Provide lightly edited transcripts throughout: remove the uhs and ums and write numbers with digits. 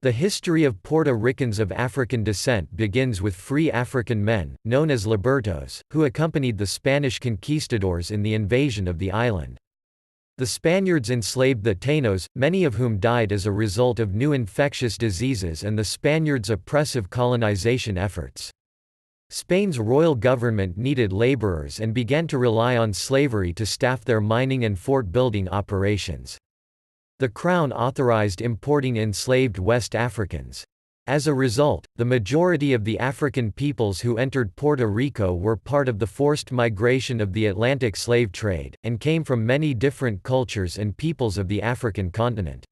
The history of Puerto Ricans of African descent begins with free African men, known as libertos, who accompanied the Spanish Conquistadors in the invasion of the island. The Spaniards enslaved the Taínos, many of whom died as a result of new infectious diseases and the Spaniards' oppressive colonization efforts. Spain's royal government needed laborers and began to rely on slavery to staff their mining and fort-building operations. The Crown authorized importing enslaved West Africans. As a result, the majority of the African peoples who entered Puerto Rico were part of the forced migration of the Atlantic slave trade, and came from many different cultures and peoples of the African continent.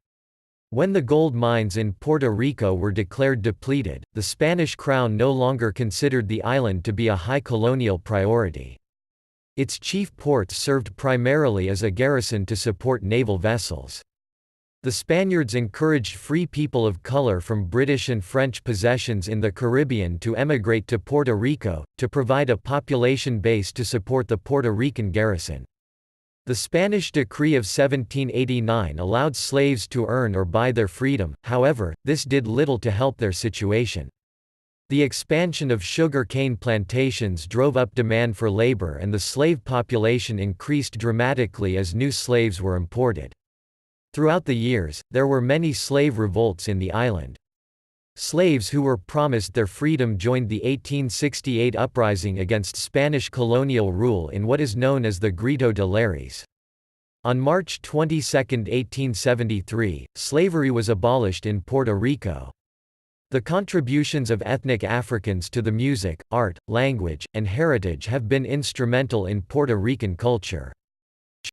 When the gold mines in Puerto Rico were declared depleted, the Spanish crown no longer considered the island to be a high colonial priority. Its chief ports served primarily as a garrison to support naval vessels. The Spaniards encouraged free people of color from British and French possessions in the Caribbean to emigrate to Puerto Rico, to provide a population base to support the Puerto Rican garrison. The Spanish decree of 1789 allowed slaves to earn or buy their freedom, however, this did little to help their situation. The expansion of sugar cane plantations drove up demand for labor and the slave population increased dramatically as new slaves were imported. Throughout the years, there were many slave revolts in the island. Slaves who were promised their freedom joined the 1868 uprising against Spanish colonial rule in what is known as the Grito de Lares. On March 22, 1873, slavery was abolished in Puerto Rico. The contributions of ethnic Africans to the music, art, language, and heritage have been instrumental in Puerto Rican culture.